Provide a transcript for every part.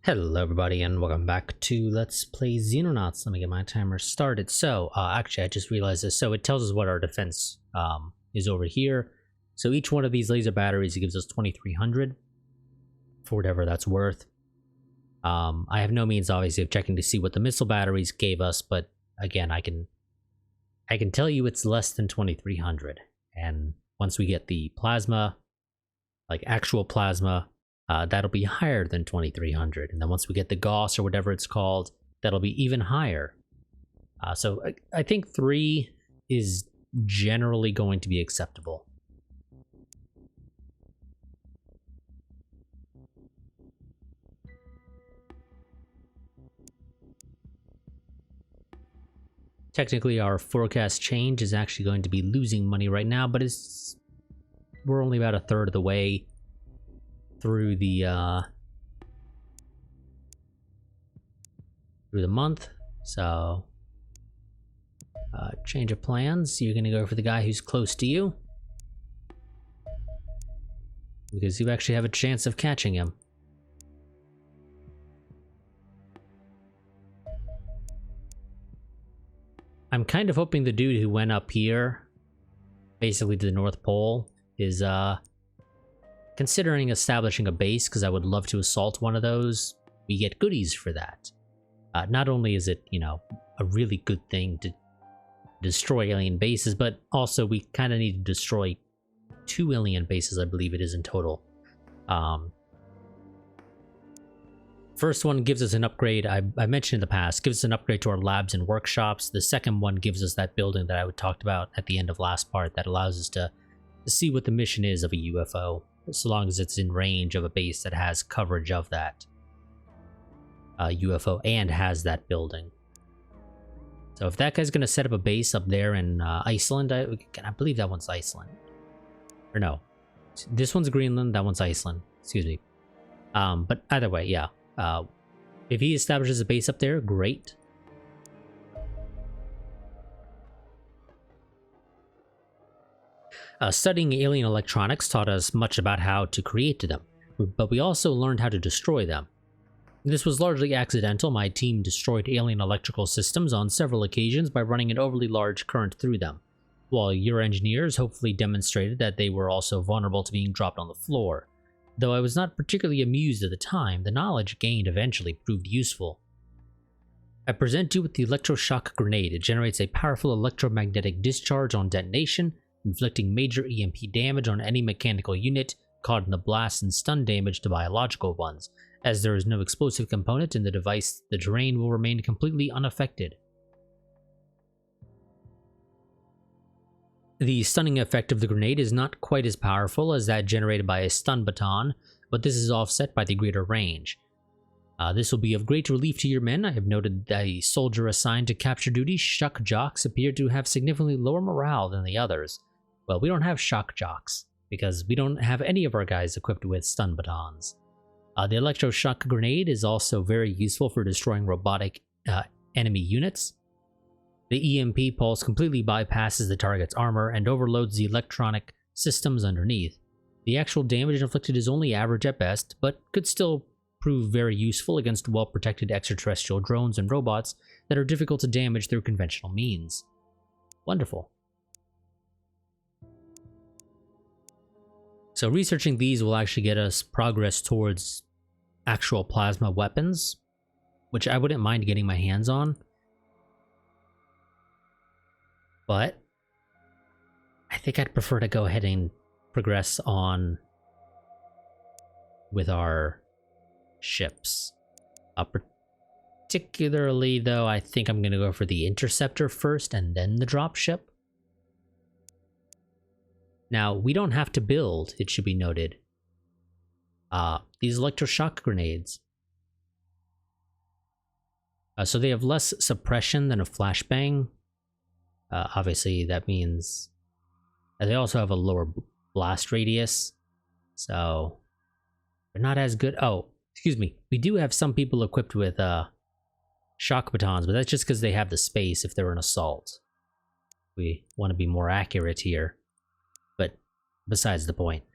Hello everybody and welcome back to Let's Play Xenonauts. Let me get my timer started. So, actually I just realized this. So it tells us what our defense is over here. So each one of these laser batteries gives us 2300 for whatever that's worth. I have no means obviously of checking to see what the missile batteries gave us, but again I can tell you it's less than 2300. And once we get the plasma, like actual plasma, that'll be higher than 2300, and then once we get the Gauss or whatever it's called, that'll be even higher. So I think 3 is generally going to be acceptable. Technically our forecast change is actually going to be losing money right now, but we're only about a third of the way through the month. So change of plans. You're gonna go for the guy who's close to you because you actually have a chance of catching him. I'm kind of hoping the dude who went up here, basically to the North Pole, is considering establishing a base, because I would love to assault one of those. We get goodies for that. Not only is it, you know, a really good thing to destroy alien bases, but also we kind of need to destroy 2 alien bases, I believe it is in total. First one gives us an upgrade, I mentioned in the past, gives us an upgrade to our labs and workshops. The second one gives us that building that I talked about at the end of last part that allows us to see what the mission is of a UFO, so long as it's in range of a base that has coverage of that UFO and has that building. So if that guy's going to set up a base up there in Iceland, I believe that one's Iceland. Or no, this one's Greenland, that one's Iceland, excuse me. But either way, yeah. If he establishes a base up there, great. Studying alien electronics taught us much about how to create them, but we also learned how to destroy them. This was largely accidental. My team destroyed alien electrical systems on several occasions by running an overly large current through them, while your engineers hopefully demonstrated that they were also vulnerable to being dropped on the floor. Though I was not particularly amused at the time, the knowledge gained eventually proved useful. I present you with the Electroshock Grenade. It generates a powerful electromagnetic discharge on detonation, inflicting major EMP damage on any mechanical unit caught in the blast and stun damage to biological ones. As there is no explosive component in the device, the terrain will remain completely unaffected. The stunning effect of the grenade is not quite as powerful as that generated by a stun baton, but this is offset by the greater range. This will be of great relief to your men. I have noted that a soldier assigned to capture duty, shock jocks, appear to have significantly lower morale than the others. Well, we don't have shock jocks, because we don't have any of our guys equipped with stun batons. The Electroshock Grenade is also very useful for destroying robotic enemy units. The EMP pulse completely bypasses the target's armor and overloads the electronic systems underneath. The actual damage inflicted is only average at best, but could still prove very useful against well-protected extraterrestrial drones and robots that are difficult to damage through conventional means. Wonderful. So researching these will actually get us progress towards actual plasma weapons, which I wouldn't mind getting my hands on. But I think I'd prefer to go ahead and progress on with our ships. Particularly though, I think I'm going to go for the Interceptor first and then the dropship. Now, we don't have to build, it should be noted, these Electroshock Grenades. So they have less suppression than a flashbang. Obviously, that means they also have a lower blast radius, so they're not as good. Oh, excuse me. We do have some people equipped with shock batons, but that's just because they have the space if they're an assault. We want to be more accurate here. But besides the point.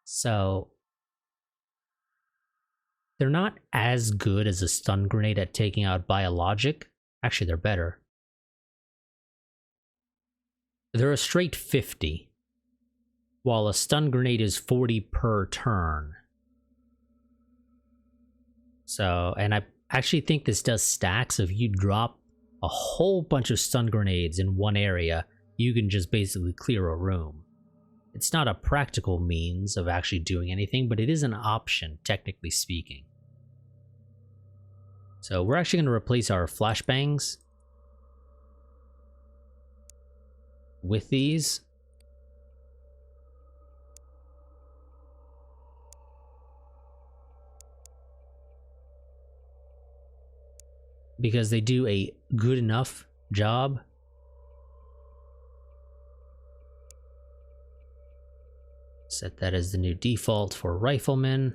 So They're not as good as a stun grenade at taking out biologic. Actually, they're better. They're a straight 50, while a stun grenade is 40 per turn. So, and I actually think this does stacks. If you drop a whole bunch of stun grenades in one area, you can just basically clear a room. It's not a practical means of actually doing anything, but it is an option, technically speaking. So we're actually going to replace our flashbangs with these. Because they do a good enough job. Set that as the new default for riflemen.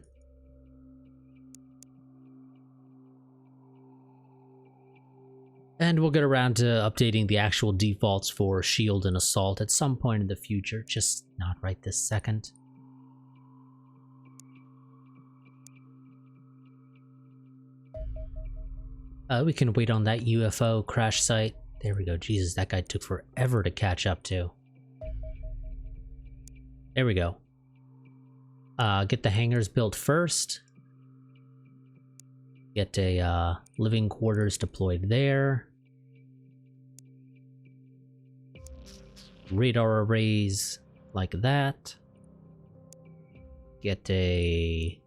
And we'll get around to updating the actual defaults for shield and assault at some point in the future, just not right this second. We can wait on that UFO crash site. There we go. Jesus, that guy took forever to catch up to. There we go. Get the hangars built first. Get a living quarters deployed there. Radar arrays like that. Get a...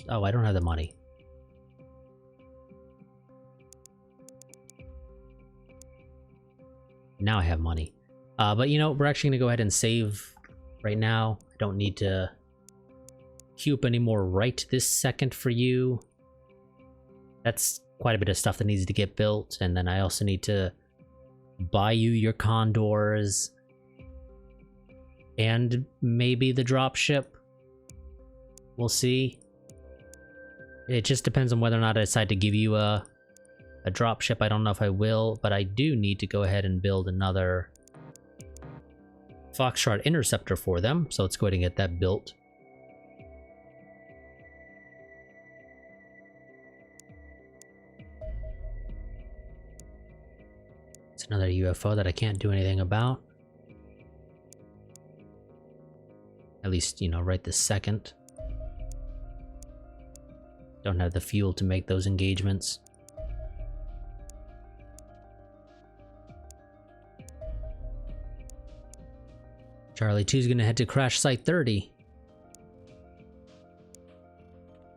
Oh, I don't have the money. Now I have money. But you know, we're actually going to go ahead and save right now. I don't need to queue up any more right this second for you. That's quite a bit of stuff that needs to get built. And then I also need to buy you your condors. And maybe the dropship. We'll see. It just depends on whether or not I decide to give you a dropship. I don't know if I will, but I do need to go ahead and build another Foxtrot Interceptor for them. So let's go ahead and get that built. It's another UFO that I can't do anything about. At least, you know, right this second. Don't have the fuel to make those engagements. Charlie 2's gonna head to crash site 30.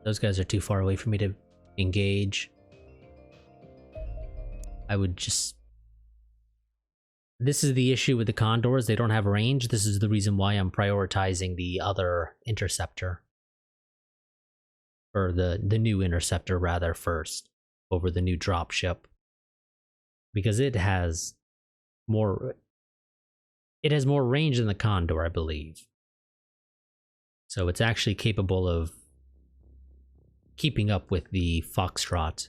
Those guys are too far away for me to engage. I would just... This is the issue with the Condors. They don't have range. This is the reason why I'm prioritizing the other Interceptor. Or the new Interceptor, rather, first. Over the new dropship. Because it has more... It has more range than the Condor, I believe. So it's actually capable of keeping up with the Foxtrot.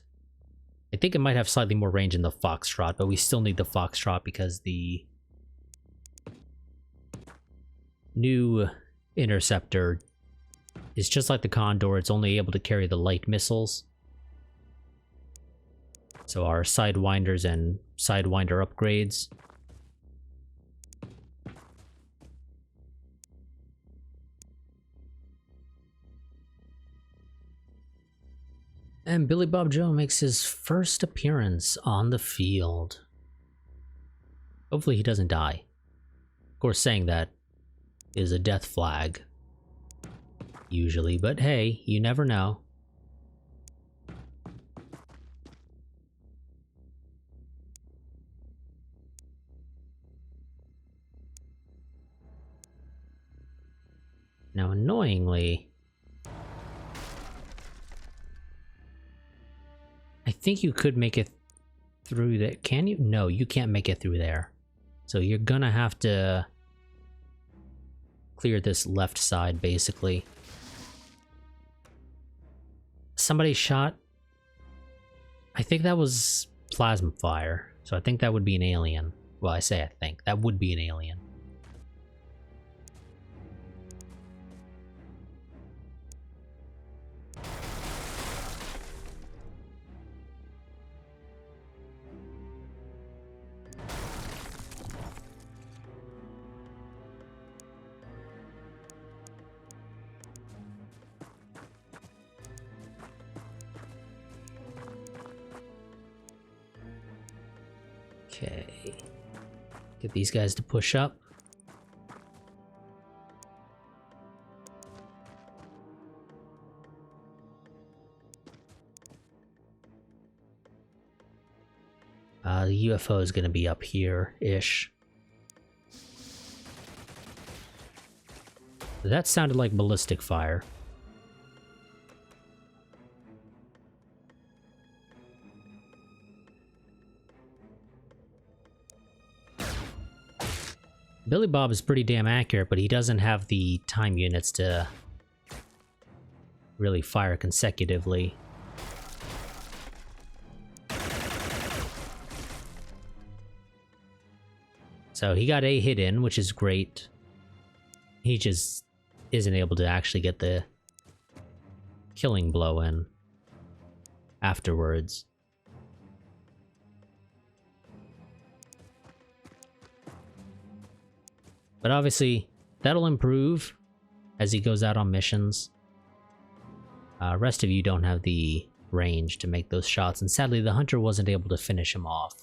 I think it might have slightly more range than the Foxtrot, but we still need the Foxtrot because the new Interceptor is just like the Condor. It's only able to carry the light missiles. So our Sidewinders and Sidewinder upgrades. And Billy Bob Joe makes his first appearance on the field. Hopefully he doesn't die. Of course, saying that is a death flag. Usually, but hey, you never know. Now, annoyingly... I think you could make it through there. Can you? No, you can't make it through there. So you're gonna have to clear this left side, basically. Somebody shot... I think that was plasma fire. So I think that would be an alien. Well, I say I think. That would be an alien. Okay. Get these guys to push up. The UFO is going to be up here-ish. That sounded like ballistic fire. Billy Bob is pretty damn accurate, but he doesn't have the time units to really fire consecutively. So he got a hit in, which is great. He just isn't able to actually get the killing blow in afterwards. But obviously, that'll improve as he goes out on missions. Rest of you don't have the range to make those shots, and sadly the hunter wasn't able to finish him off.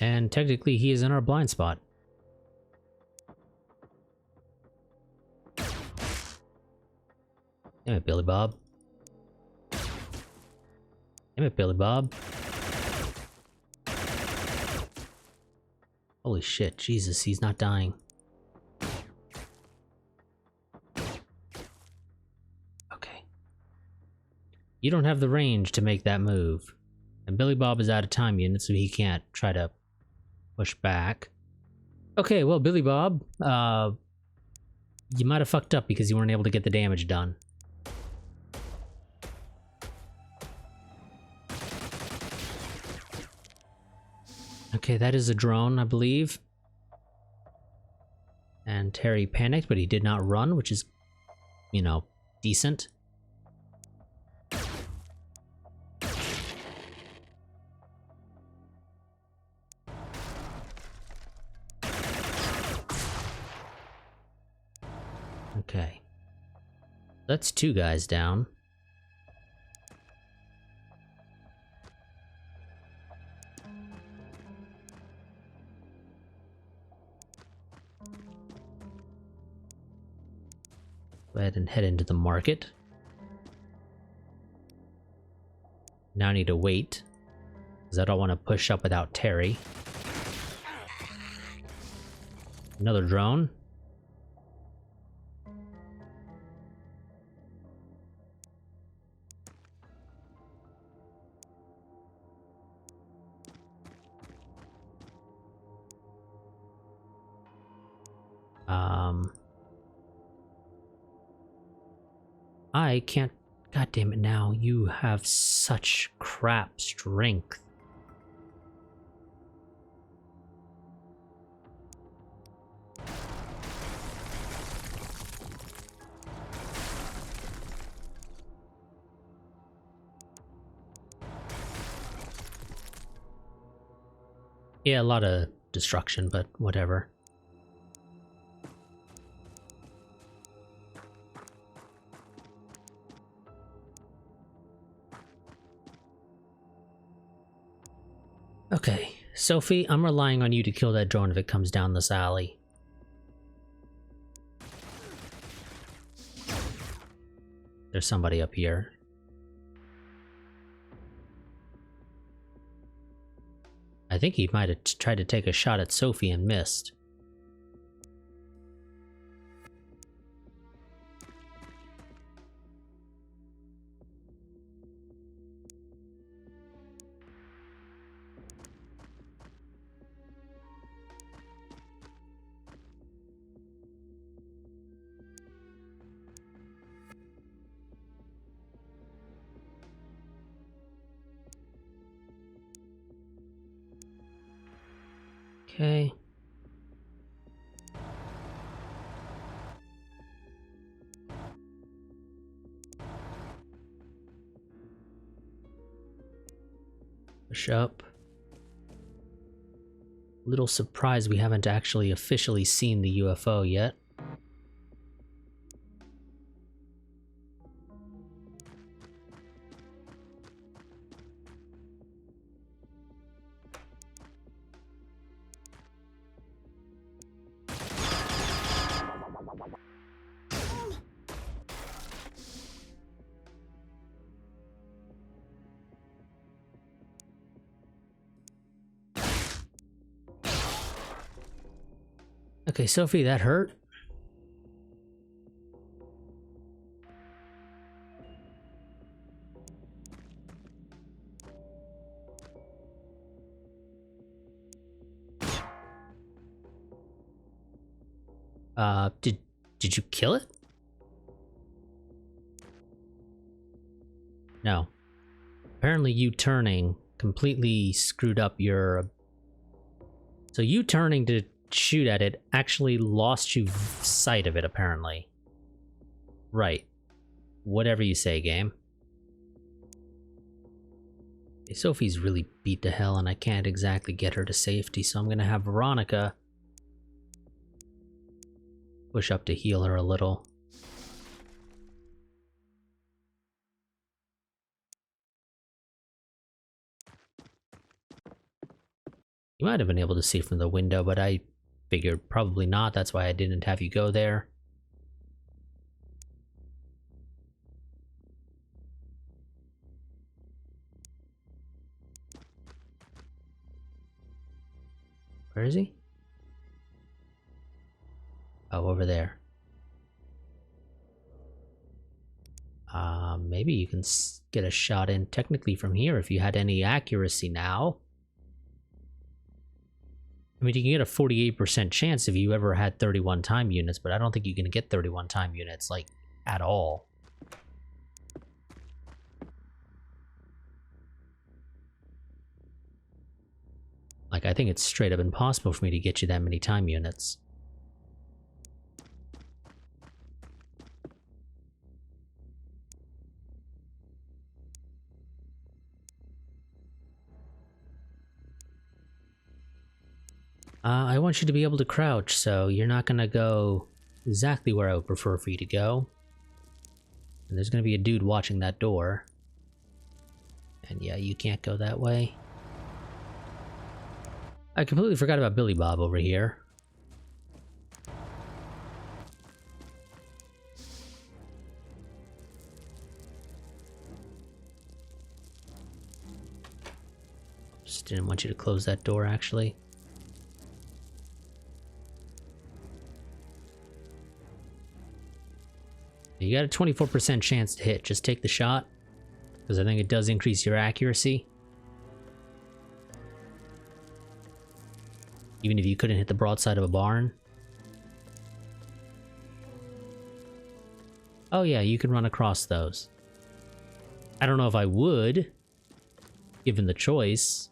And technically he is in our blind spot. Damn it, Billy Bob. Damn it, Billy Bob. Holy shit, Jesus, he's not dying. Okay. You don't have the range to make that move. And Billy Bob is out of time units, so he can't try to push back. Okay, well, Billy Bob, you might have fucked up because you weren't able to get the damage done. Okay, that is a drone, I believe. And Terry panicked, but he did not run, which is, you know, decent. Okay. That's 2 guys down. Go ahead and head into the market. Now I need to wait, because I don't want to push up without Terry. Another drone. I can't... God damn it now, you have such crap strength. Yeah, a lot of destruction, but whatever. Okay, Sophie, I'm relying on you to kill that drone if it comes down this alley. There's somebody up here. I think he might have tried to take a shot at Sophie and missed. Okay. Push up. Little surprised we haven't actually officially seen the UFO yet. Okay, Sophie, that hurt. Did you kill it? No. Apparently you turning completely screwed up your... So you turning to shoot at it actually lost you sight of it, apparently. Right. Whatever you say, game. Okay, Sophie's really beat to hell and I can't exactly get her to safety, so I'm gonna have Veronica push up to heal her a little. You might have been able to see from the window, but I figured probably not. That's why I didn't have you go there. Where is he? Oh, over there. Maybe you can get a shot in technically from here if you had any accuracy now. I mean, you can get a 48% chance if you ever had 31 time units, but I don't think you can get 31 time units, like, at all. Like, I think it's straight up impossible for me to get you that many time units. I want you to be able to crouch, so you're not gonna go exactly where I would prefer for you to go. And there's gonna be a dude watching that door. And yeah, you can't go that way. I completely forgot about Billy Bob over here. Just didn't want you to close that door, actually. You got a 24% chance to hit. Just take the shot, because I think it does increase your accuracy. Even if you couldn't hit the broadside of a barn. Oh yeah, you can run across those. I don't know if I would, given the choice,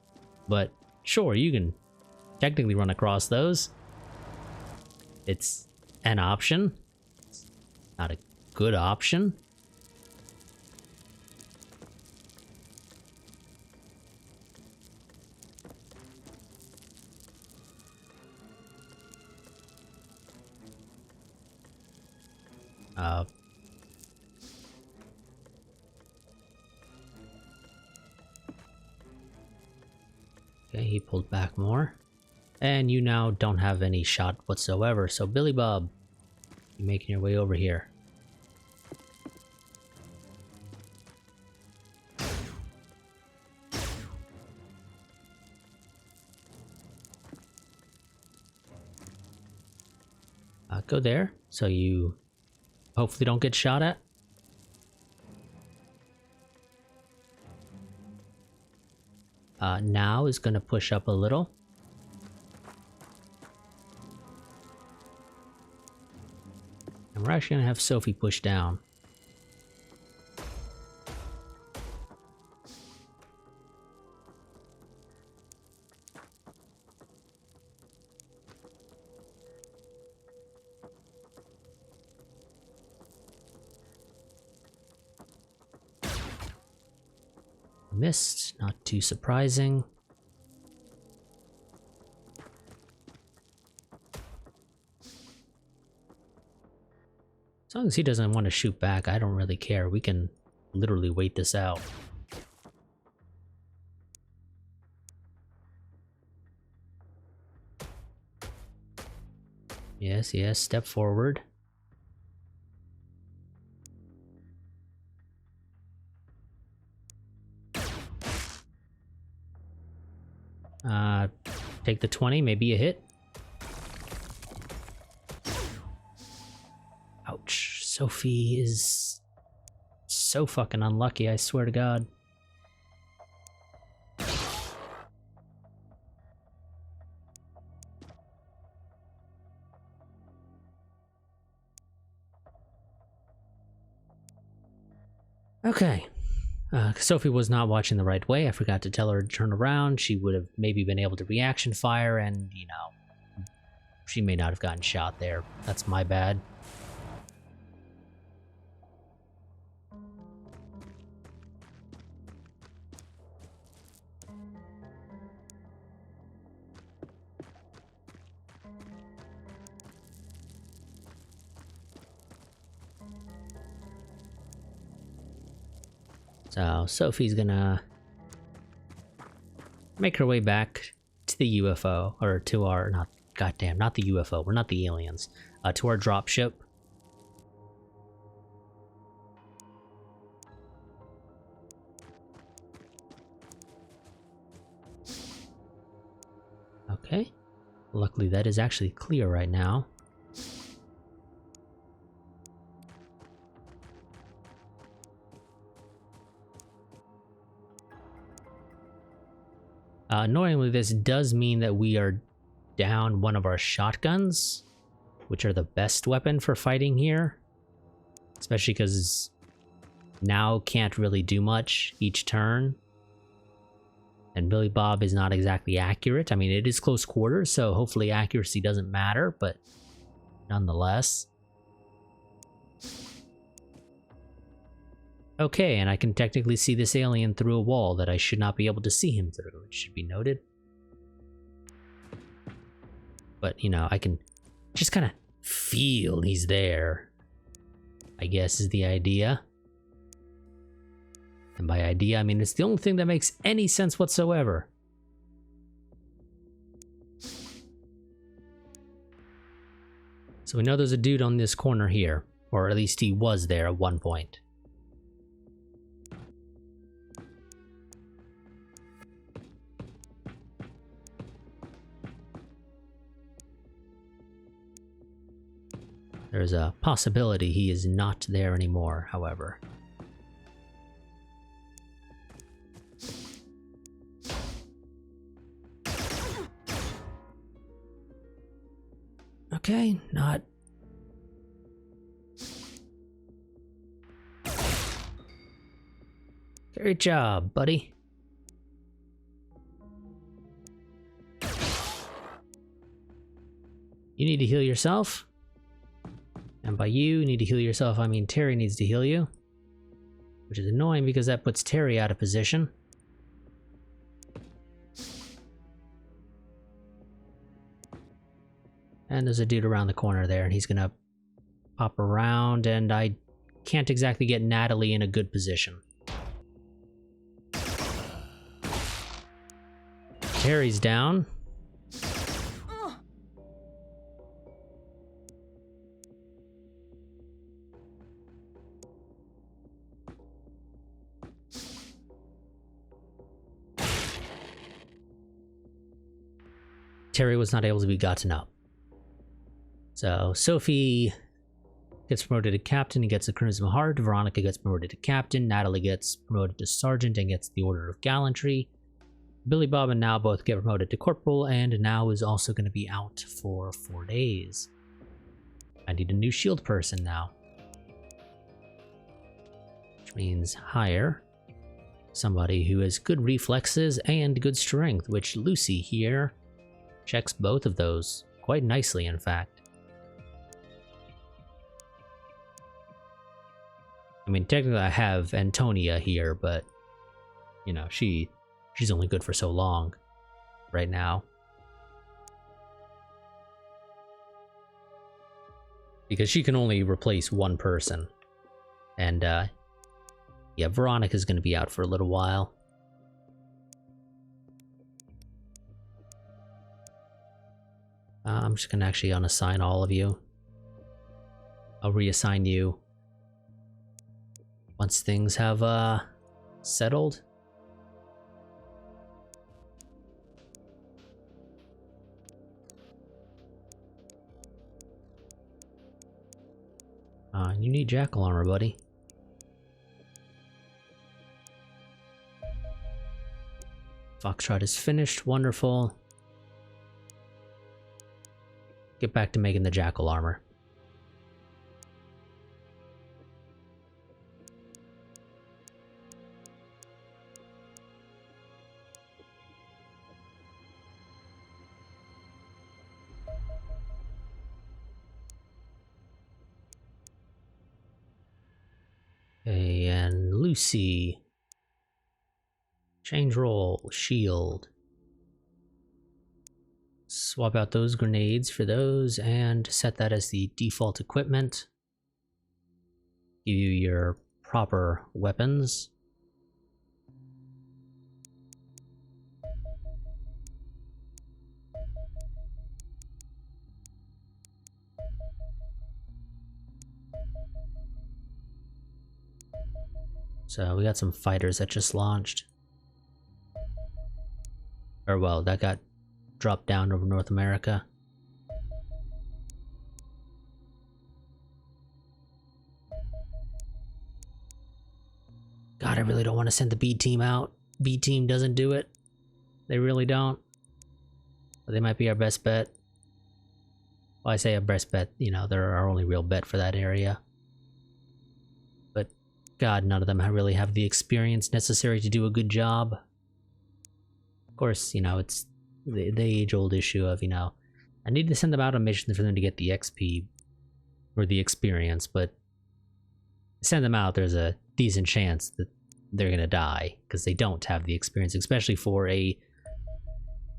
but sure, you can technically run across those. It's an option. It's not a good option. Okay, he pulled back more. And you now don't have any shot whatsoever, so Billy Bob, you're making your way over here. Go there, so you hopefully don't get shot at. Now is going to push up a little. And we're actually going to have Sophie push down. Missed, not too surprising. long as he doesn't want to shoot back, I don't really care. We can literally wait this out. Yes, yes, step forward. Take the 20, maybe a hit. Ouch. Sophie is so fucking unlucky, I swear to God. Okay. Sophie was not watching the right way. I forgot to tell her to turn around. She would have maybe been able to reaction fire, and, you know, she may not have gotten shot there. That's my bad. So Sophie's gonna make her way back to the UFO, or to our, not the UFO, we're not the aliens, to our dropship. Okay, luckily that is actually clear right now. Annoyingly, this does mean that we are down one of our shotguns, which are the best weapon for fighting here. Especially because now can't really do much each turn. And Billy Bob is not exactly accurate. I mean, it is close quarters, so hopefully accuracy doesn't matter, but nonetheless. Okay, and I can technically see this alien through a wall that I should not be able to see him through, it should be noted. But, you know, I can just kind of feel he's there, I guess is the idea. And by idea, I mean it's the only thing that makes any sense whatsoever. So we know there's a dude on this corner here, or at least he was there at one point. There's a possibility he is not there anymore, however. Okay, not... Great job, buddy. You need to heal yourself. And by you need to heal yourself, I mean Terry needs to heal you. Which is annoying because that puts Terry out of position. And there's a dude around the corner there, and he's gonna pop around, and I can't exactly get Natalie in a good position. Terry's down. Terry was not able to be gotten up. So Sophie gets promoted to captain and gets the Crimson Heart. Veronica gets promoted to captain. Natalie gets promoted to sergeant and gets the Order of Gallantry. Billy Bob and Now both get promoted to corporal, and Now is also going to be out for 4 days. I need a new shield person now. Which means hire somebody who has good reflexes and good strength, which Lucy here checks both of those quite nicely, in fact. I mean, technically I have Antonia here, but, you know, she's only good for so long right now. Because she can only replace one person. And, yeah, Veronica's gonna be out for a little while. I'm just gonna actually unassign all of you. I'll reassign you once things have, settled. You need jackal armor, buddy. Foxtrot is finished. Wonderful. Get back to making the jackal armor. Okay, and Lucy. Change role, shield. Swap out those grenades for those and set that as the default equipment. Give you your proper weapons. So we got some fighters that just launched. Or well, that got dropped down over North America. God, I really don't want to send the B team out. B team doesn't do it. They really don't. But they might be our best bet. Well, I say our best bet, you know, they're our only real bet for that area. But God, none of them really have the experience necessary to do a good job. Of course, you know, it's the age-old issue of, you know, I need to send them out on missions for them to get the XP or the experience, but send them out, there's a decent chance that they're gonna die because they don't have the experience, especially for a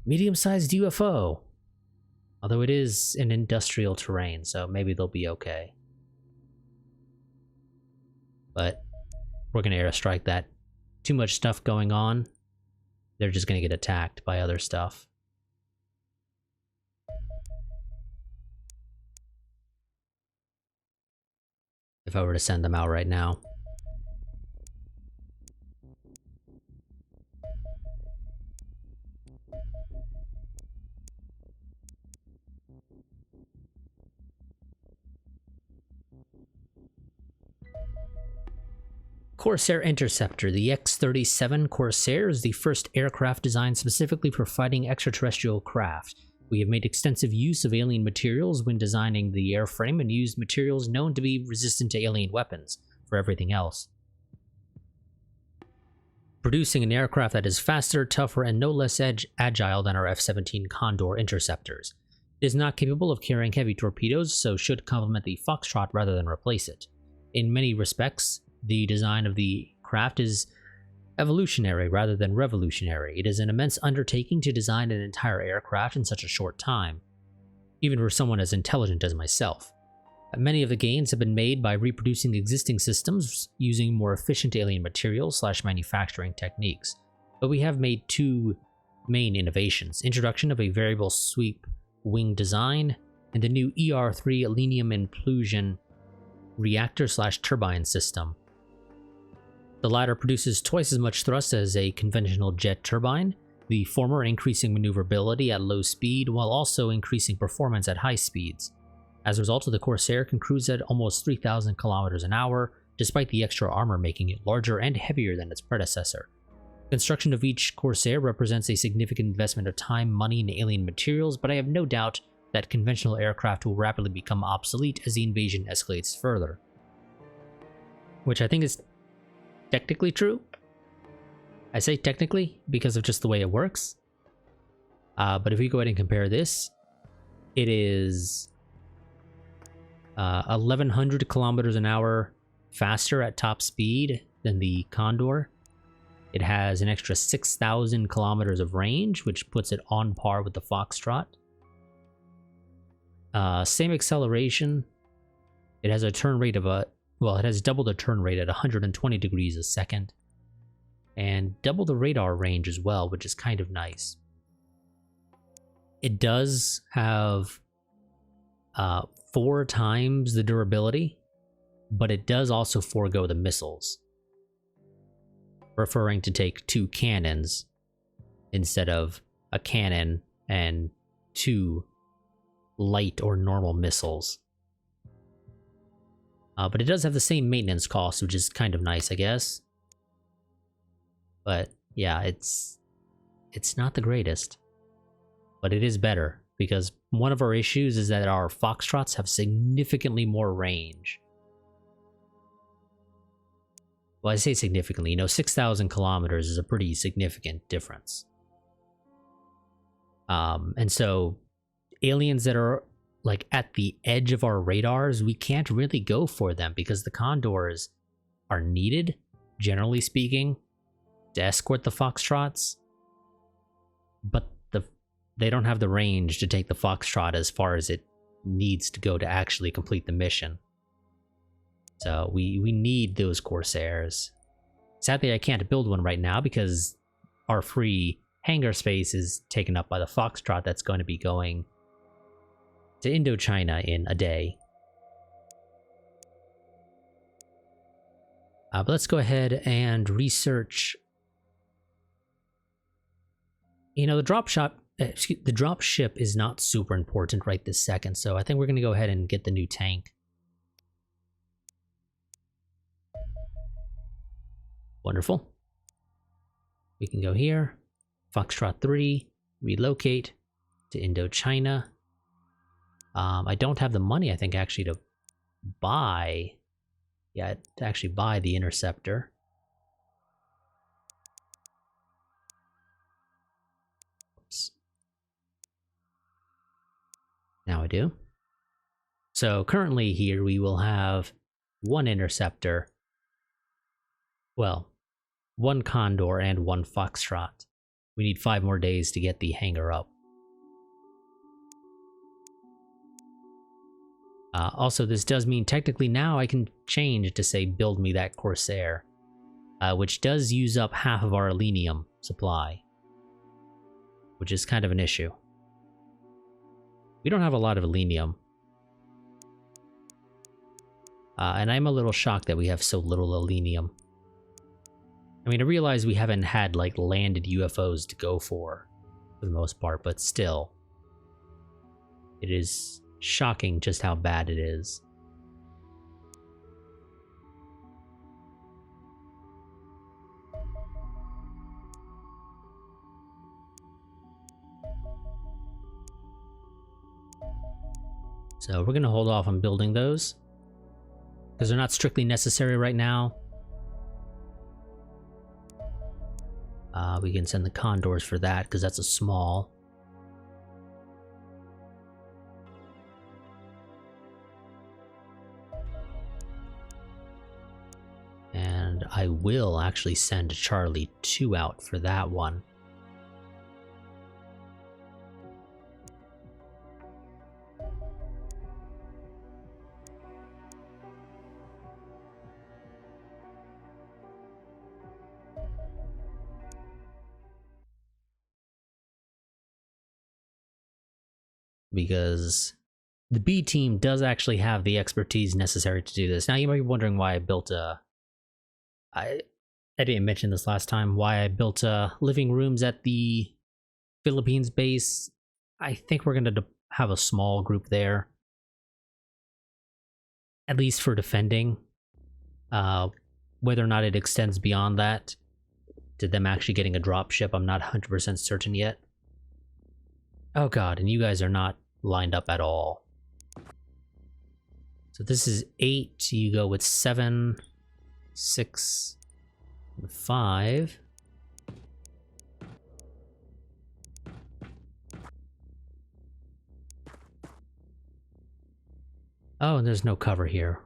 medium-sized UFO. Although it is an industrial terrain, so maybe they'll be okay. But we're gonna airstrike that. Too much stuff going on. They're just gonna get attacked by other stuff. If I were to send them out right now. Corsair Interceptor. The X-37 Corsair is the first aircraft designed specifically for fighting extraterrestrial craft. We have made extensive use of alien materials when designing the airframe and used materials known to be resistant to alien weapons for everything else. Producing an aircraft that is faster, tougher, and no less agile than our F-17 Condor interceptors. It is not capable of carrying heavy torpedoes, so should complement the Foxtrot rather than replace it. In many respects, the design of the craft is evolutionary rather than revolutionary. It is an immense undertaking to design an entire aircraft in such a short time, even for someone as intelligent as myself. Many of the gains have been made by reproducing existing systems using more efficient alien materials / manufacturing techniques, but we have made two main innovations: introduction of a variable sweep wing design and the new ER3 linear implosion reactor / turbine system. The latter produces twice as much thrust as a conventional jet turbine, the former increasing maneuverability at low speed while also increasing performance at high speeds. As a result, the Corsair can cruise at almost 3,000 kilometers an hour, despite the extra armor making it larger and heavier than its predecessor. Construction of each Corsair represents a significant investment of time, money, and alien materials, but I have no doubt that conventional aircraft will rapidly become obsolete as the invasion escalates further. Which I think is technically true. I say technically because of just the way it works. But if we go ahead and compare this, it is 1,100 kilometers an hour faster at top speed than the Condor. It has an extra 6,000 kilometers of range, which puts it on par with the Foxtrot. Same acceleration, It has a turn rate of it has double the turn rate at 120 degrees a second. And double the radar range as well, which is kind of nice. It does have 4 times the durability, but it does also forego the missiles, preferring to take 2 cannons instead of a cannon and 2 light or normal missiles. But it does have the same maintenance cost, which is kind of nice, I guess. But yeah, it's not the greatest, but it is better, because one of our issues is that our Foxtrots have significantly more range. Well, I say significantly, 6,000 kilometers is a pretty significant difference. And so aliens that are like at the edge of our radars, we can't really go for them because the Condors are needed, generally speaking, to escort the Foxtrots, but they don't have the range to take the Foxtrot as far as it needs to go to actually complete the mission. So we need those Corsairs. Sadly, I can't build one right now because our free hangar space is taken up by the Foxtrot that's going to be going to Indochina in a day. But let's go ahead and research. The drop ship is not super important right this second, so I think we're going to go ahead and get the new tank. Wonderful. We can go here, Foxtrot 3, relocate to Indochina. I don't have the money, I think, actually to buy the Interceptor. Now I do. So currently here we will have 1 Interceptor, well, 1 Condor and 1 Foxtrot. We need 5 more days to get the hangar up. Also, this does mean technically now I can change to say build me that Corsair, which does use up half of our Elenium supply, which is kind of an issue. We don't have a lot of Elenium. And I'm a little shocked that we have so little Elenium. I mean, I realize we haven't had, like, landed UFOs to go for the most part, but still. It is shocking just how bad it is. So we're going to hold off on building those, because they're not strictly necessary right now. We can send the Condors for that, because that's a small. And I will actually send Charlie 2 out for that one. Because the B team does actually have the expertise necessary to do this. Now you might be wondering why I built I didn't mention this last time, why I built living rooms at the Philippines base. I think we're going to have a small group there, at least for defending. Whether or not it extends beyond that to them actually getting a drop ship, I'm not 100% certain yet. Oh god, and you guys are not lined up at all. So this is 8, you go with 7, 6, and 5. Oh, and there's no cover here.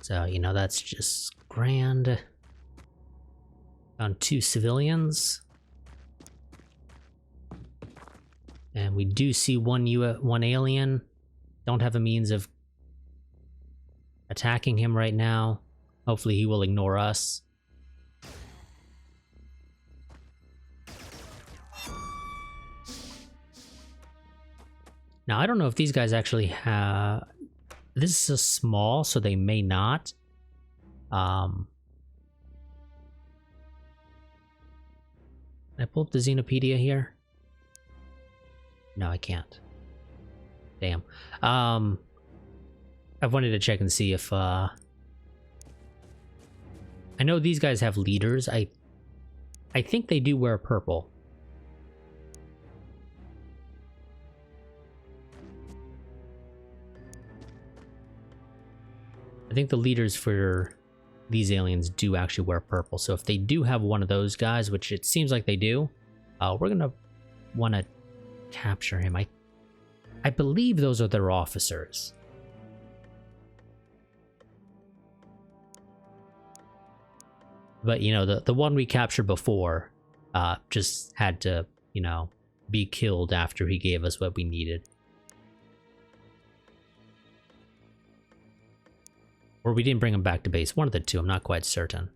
So, that's just grand. Found 2 civilians. And we do see one alien. Don't have a means of attacking him right now. Hopefully he will ignore us. Now, I don't know if these guys actually have... This is small, so they may not. Can I pull up the Xenopedia here? No, I can't. Damn. I wanted to check and see if... I know these guys have leaders. I think they do wear purple. I think the leaders for these aliens do actually wear purple. So if they do have one of those guys, which it seems like they do, we're gonna want to capture him. I believe those are their officers. But, you know, the one we captured before just had to, you know, be killed after he gave us what we needed. Or we didn't bring him back to base. One of the two, I'm not quite certain.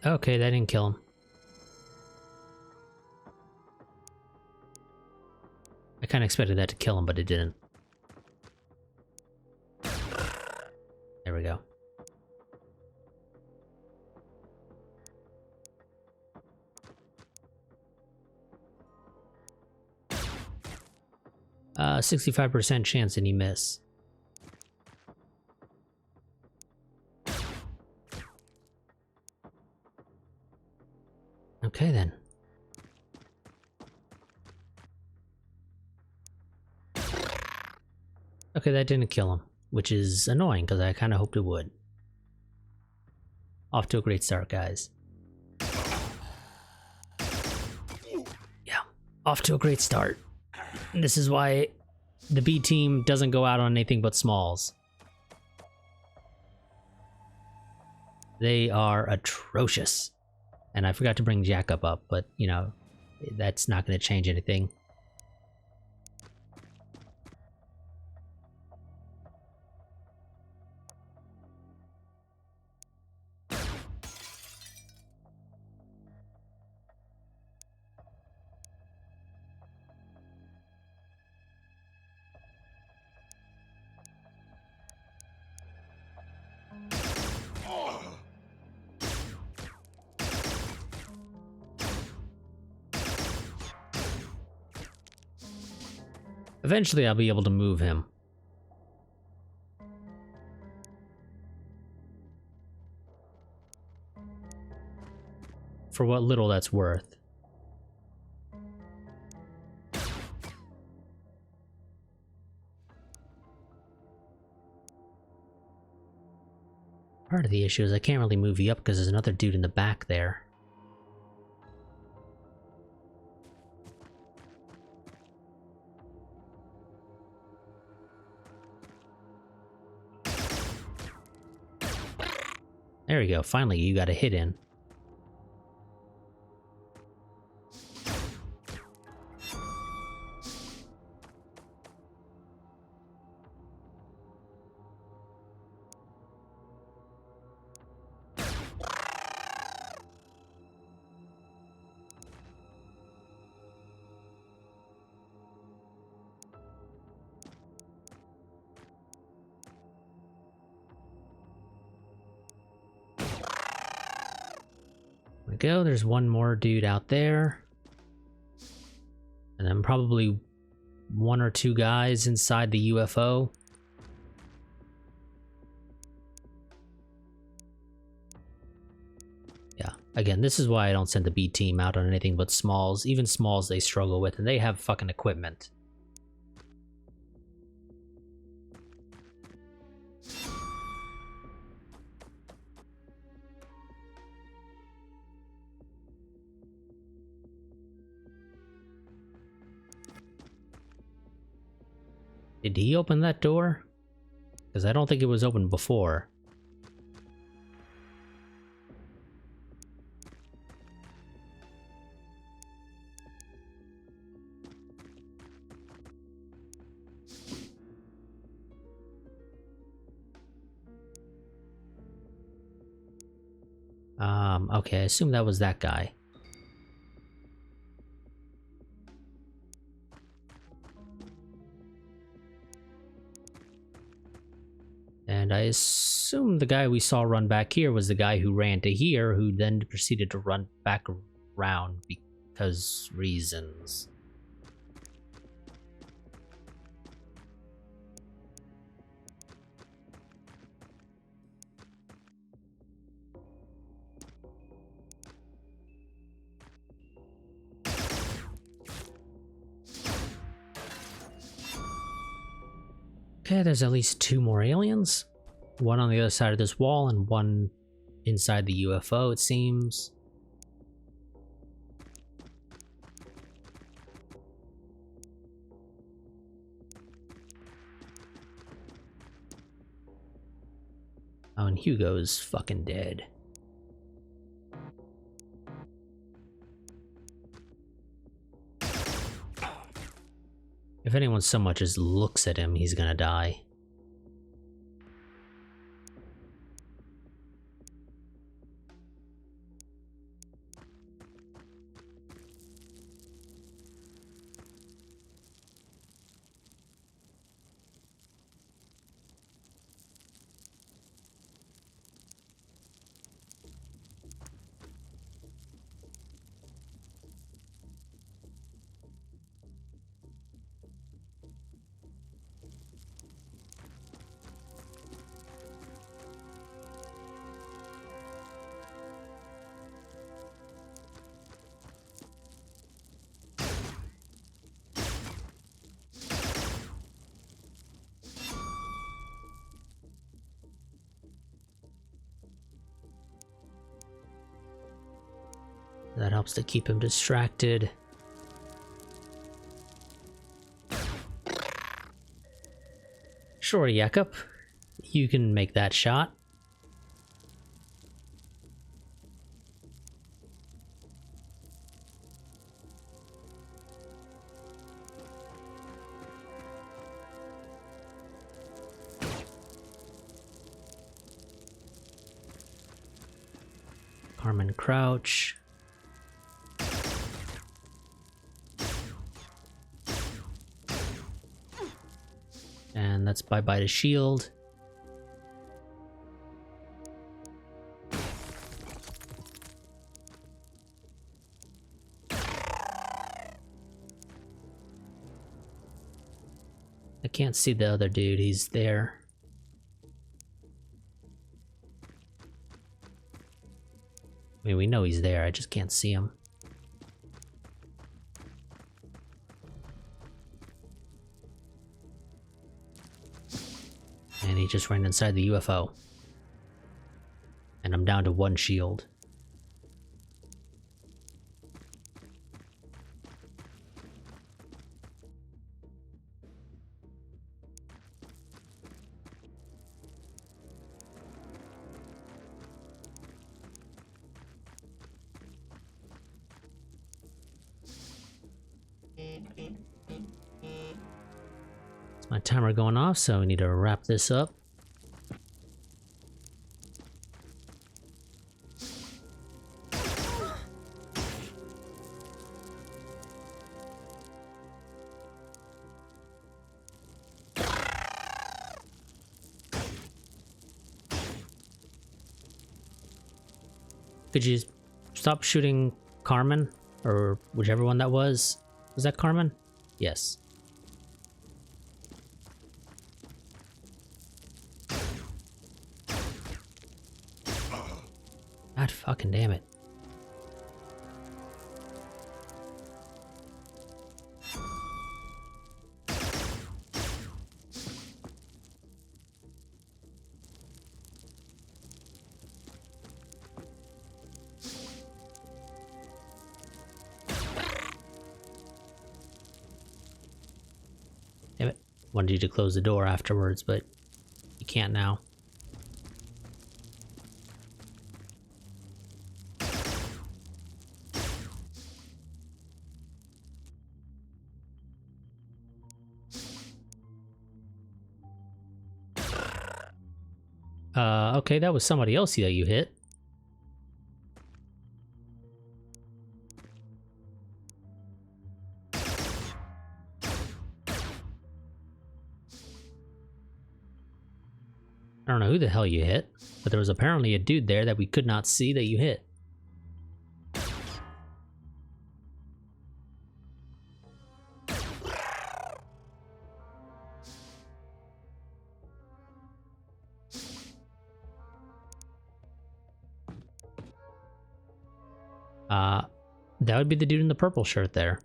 Okay, that didn't kill him. I kind of expected that to kill him, but it didn't. There we go. Uh, 65% chance that he miss. Okay, then. Okay, that didn't kill him, which is annoying because I kind of hoped it would. Off to a great start, guys. Yeah, off to a great start. And this is why the B team doesn't go out on anything but smalls. They are atrocious. And I forgot to bring Jacob up, but, you know, that's not going to change anything. Eventually, I'll be able to move him. For what little that's worth. Part of the issue is I can't really move you up because there's another dude in the back there. There we go. Finally, you got a hit in. go. There's one more dude out there. And then probably one or two guys inside the UFO. Yeah, again, this is why I don't send the B team out on anything but smalls. Even smalls they struggle with, and they have fucking equipment. Did he open that door? Because I don't think it was open before. Okay, I assume that was that guy. And I assume the guy we saw run back here was the guy who ran to here, who then proceeded to run back around because reasons. Okay, there's at least two more aliens. One on the other side of this wall and one inside the UFO, it seems. Oh, and Hugo's fucking dead. If anyone so much as looks at him, he's gonna die. That helps to keep him distracted. Sure, Jakob. You can make that shot. Carmen crouch. And that's bye-bye to shield. I can't see the other dude, he's there. I mean, we know he's there, I just can't see him. And he just ran inside the UFO. And I'm down to one shield. My timer going off, so we need to wrap this up. Could you stop shooting Carmen, or whichever one that was. Was that Carmen? Yes. God fucking damn it. Damn it. Wanted you to close the door afterwards, but you can't now. Okay, that was somebody else that you hit. I don't know who the hell you hit, but there was apparently a dude there that we could not see that you hit. That would be the dude in the purple shirt there.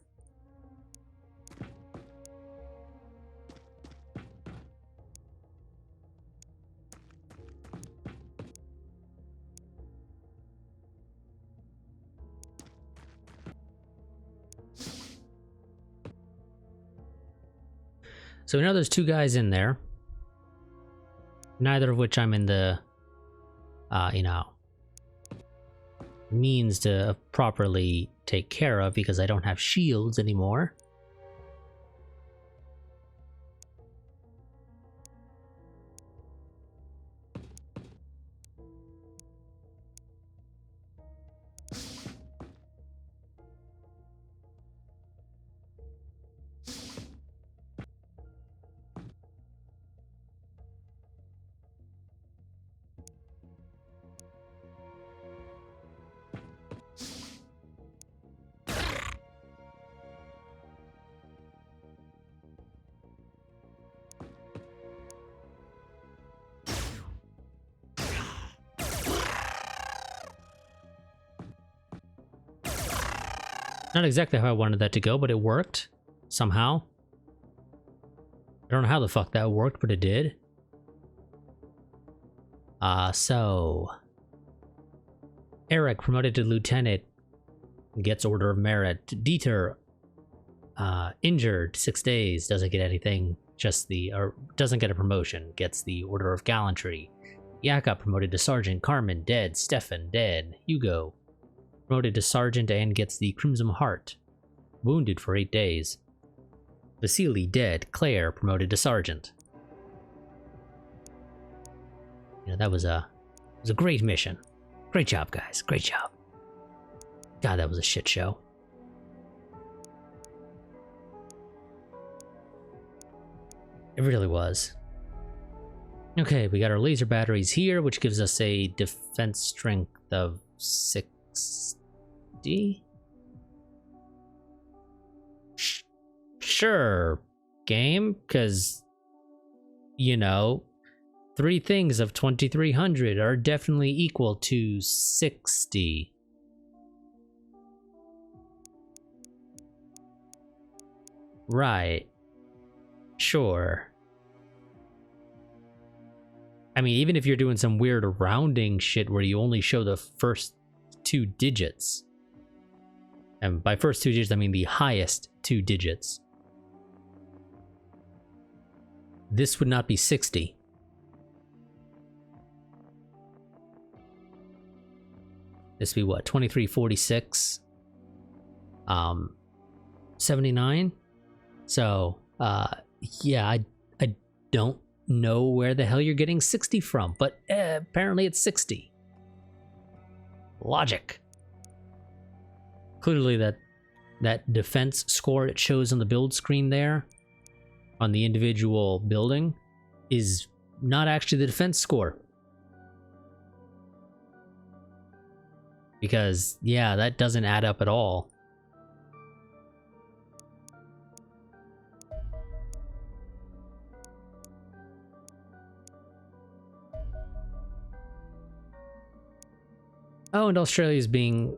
So we know there's two guys in there. Neither of which I'm in the, you know, means to properly take care of because I don't have shields anymore. Not exactly how I wanted that to go, but it worked. Somehow. I don't know how the fuck that worked, but it did. So... Eric, promoted to lieutenant, gets Order of Merit. Dieter, injured, 6 days, doesn't get anything, or doesn't get a promotion, gets the Order of Gallantry. Yaka, promoted to sergeant. Carmen, dead. Stefan, dead. Hugo, promoted to sergeant and gets the Crimson Heart. Wounded for 8 days. Vasily, dead. Claire, promoted to sergeant. You know, that was a great mission. Great job, guys. Great job. God, that was a shit show. It really was. Okay, we got our laser batteries here, which gives us a defense strength of 60? Sure, game, because, you know, 3 things of 2300 are definitely equal to 60. Right. Sure. I mean, even if you're doing some weird rounding shit where you only show the first 2 digits. And by first 2 digits, I mean the highest 2 digits. This would not be 60. This would be what? 2346? 79? So, yeah, I don't know where the hell you're getting 60 from, but apparently it's 60. Logic. Clearly that defense score it shows on the build screen there, on the individual building, is not actually the defense score. Because, yeah, that doesn't add up at all. Oh, and Australia is being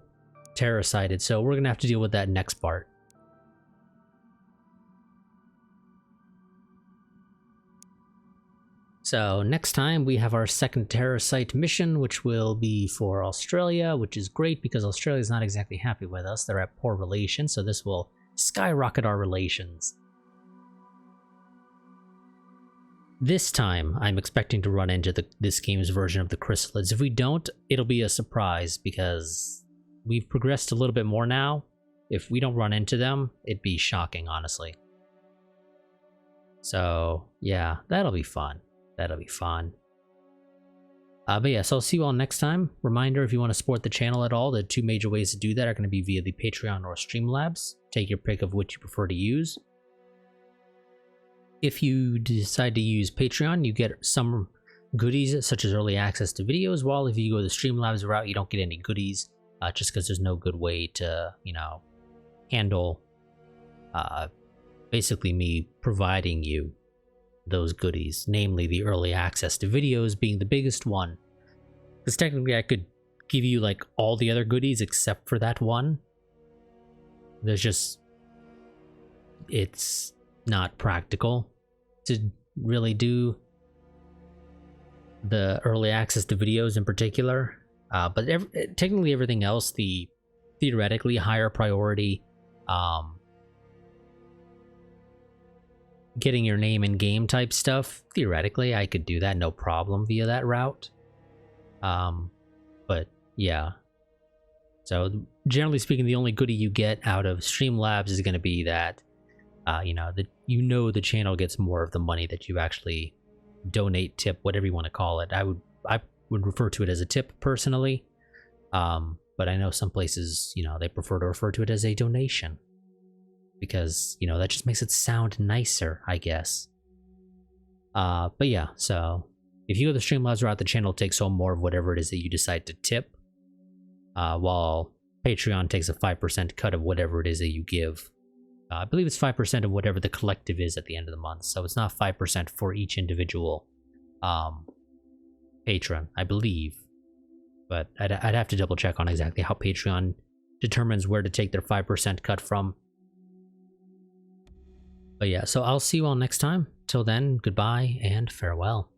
terracided, so we're gonna have to deal with that next part. So next time we have our second terracite mission, which will be for Australia, which is great because Australia is not exactly happy with us. They're at poor relations, so this will skyrocket our relations. This time, I'm expecting to run into this game's version of the chrysalids. If we don't, it'll be a surprise because we've progressed a little bit more now. If we don't run into them, it'd be shocking, honestly. So, yeah, that'll be fun. That'll be fun. But yeah, so I'll see you all next time. Reminder, if you want to support the channel at all, the two major ways to do that are going to be via the Patreon or Streamlabs. Take your pick of which you prefer to use. If you decide to use Patreon, you get some goodies such as early access to videos, while if you go the Streamlabs route, you don't get any goodies, just because there's no good way to, you know, handle basically me providing you those goodies, namely the early access to videos being the biggest one. Because technically I could give you like all the other goodies except for that one. There's just, it's not practical to really do the early access to videos in particular, but technically everything else, the theoretically higher priority, getting your name in game type stuff, theoretically I could do that no problem via that route. But yeah, so generally speaking, the only goodie you get out of Streamlabs is going to be that the channel gets more of the money that you actually donate, tip, whatever you want to call it. I would refer to it as a tip personally, but I know some places, they prefer to refer to it as a donation because that just makes it sound nicer, I guess. But yeah, so if you go the Streamlabs route, the channel takes home more of whatever it is that you decide to tip, while Patreon takes a 5% cut of whatever it is that you give. I believe it's 5% of whatever the collective is at the end of the month, so it's not 5% for each individual patron, I believe. But I'd have to double check on exactly how Patreon determines where to take their 5% cut from. But yeah, so I'll see you all next time. Till then, goodbye and farewell.